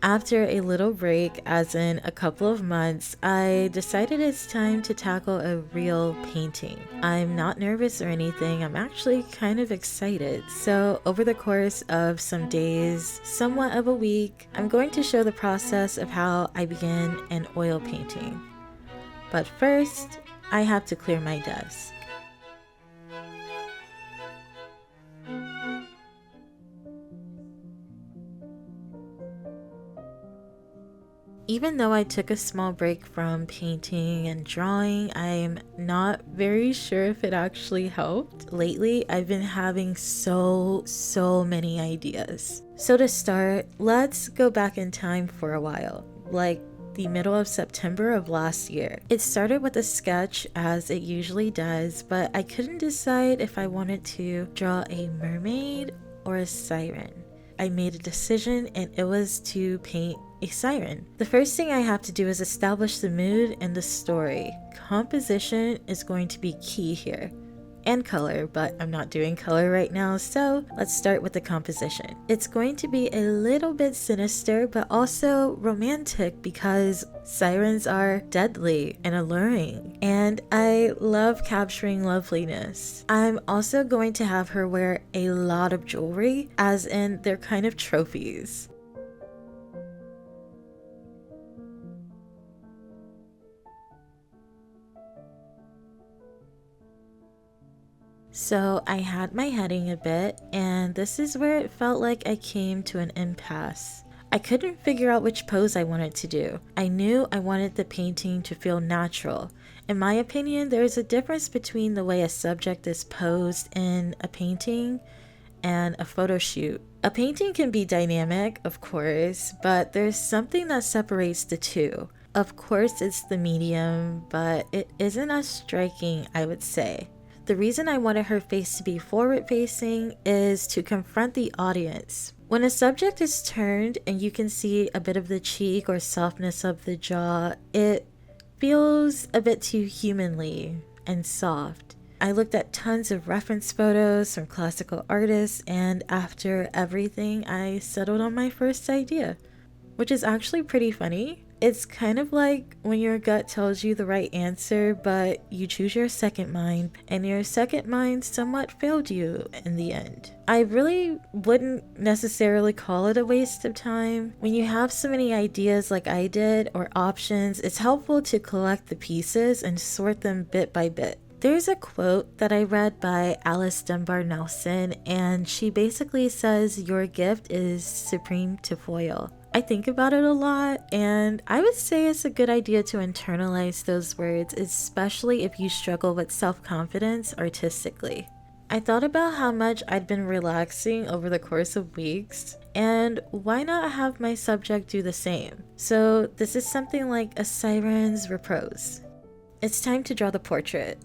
After a little break, as in a couple of months, I decided it's time to tackle a real painting. I'm not nervous or anything, I'm actually kind of excited. So over the course of some days, somewhat of a week, I'm going to show the process of how I begin an oil painting. But first, I have to clear my desk. Even though I took a small break from painting and drawing, I'm not very sure if it actually helped. Lately, I've been having so many ideas. So to start, let's go back in time for a while, like the middle of September of last year. It started with a sketch as it usually does, but I couldn't decide if I wanted to draw a mermaid or a siren. I made a decision and it was to paint a siren. The first thing I have to do is establish the mood and the story. Composition is going to be key here. And color, but I'm not doing color right now, so let's start with the composition. It's going to be a little bit sinister, but also romantic because sirens are deadly and alluring, and I love capturing loveliness. I'm also going to have her wear a lot of jewelry, as in they're kind of trophies. So I had my heading a bit, and this is where it felt like I came to an impasse. I couldn't figure out which pose I wanted to do. I knew I wanted the painting to feel natural. In my opinion, there is a difference between the way a subject is posed in a painting and a photo shoot. A painting can be dynamic, of course, but there's something that separates the two. Of course, it's the medium, but it isn't as striking, I would say. The reason I wanted her face to be forward-facing is to confront the audience. When a subject is turned and you can see a bit of the cheek or softness of the jaw, it feels a bit too humanly and soft. I looked at tons of reference photos from classical artists, and after everything, I settled on my first idea, which is actually pretty funny. It's kind of like when your gut tells you the right answer, but you choose your second mind, and your second mind somewhat failed you in the end. I really wouldn't necessarily call it a waste of time. When you have so many ideas like I did, or options, it's helpful to collect the pieces and sort them bit by bit. There's a quote that I read by Alice Dunbar Nelson, and she basically says, "Your gift is supreme to foil." I think about it a lot, and I would say it's a good idea to internalize those words, especially if you struggle with self-confidence artistically. I thought about how much I'd been relaxing over the course of weeks, and why not have my subject do the same? So this is something like a siren's repose. It's time to draw the portrait.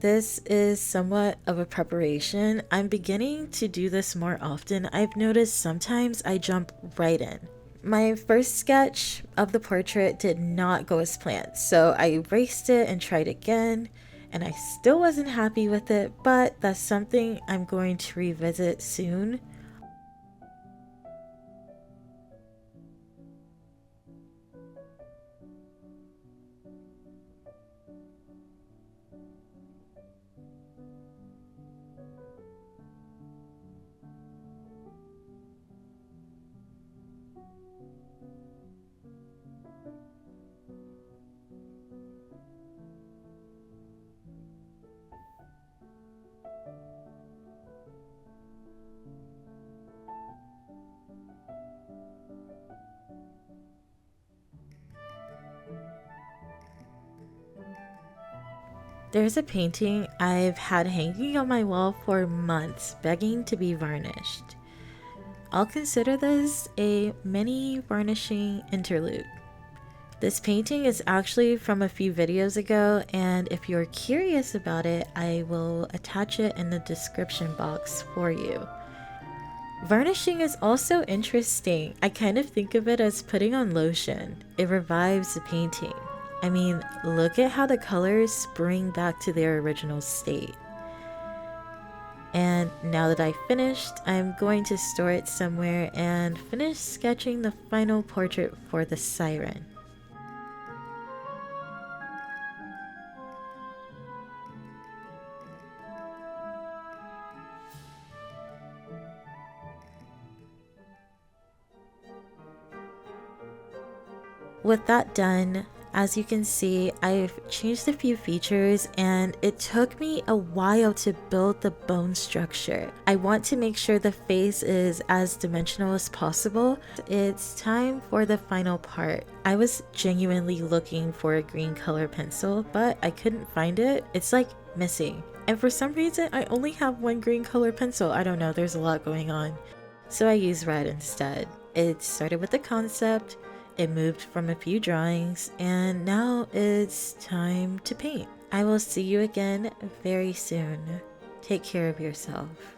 This is somewhat of a preparation. I'm beginning to do this more often. I've noticed sometimes I jump right in. My first sketch of the portrait did not go as planned, so I erased it and tried again, and I still wasn't happy with it, but that's something I'm going to revisit soon. There's a painting I've had hanging on my wall for months, begging to be varnished. I'll consider this a mini varnishing interlude. This painting is actually from a few videos ago, and if you're curious about it, I will attach it in the description box for you. Varnishing is also interesting. I kind of think of it as putting on lotion. It revives the painting. I mean, look at how the colors spring back to their original state. And now that I finished, I'm going to store it somewhere and finish sketching the final portrait for the siren. With that done, as you can see, I've changed a few features and it took me a while to build the bone structure. I want to make sure the face is as dimensional as possible. It's time for the final part. I was genuinely looking for a green color pencil, but I couldn't find it. It's like missing. And for some reason, I only have one green color pencil. I don't know, there's a lot going on. So I used red instead. It started with the concept. It moved from a few drawings, and now it's time to paint. I will see you again very soon. Take care of yourself.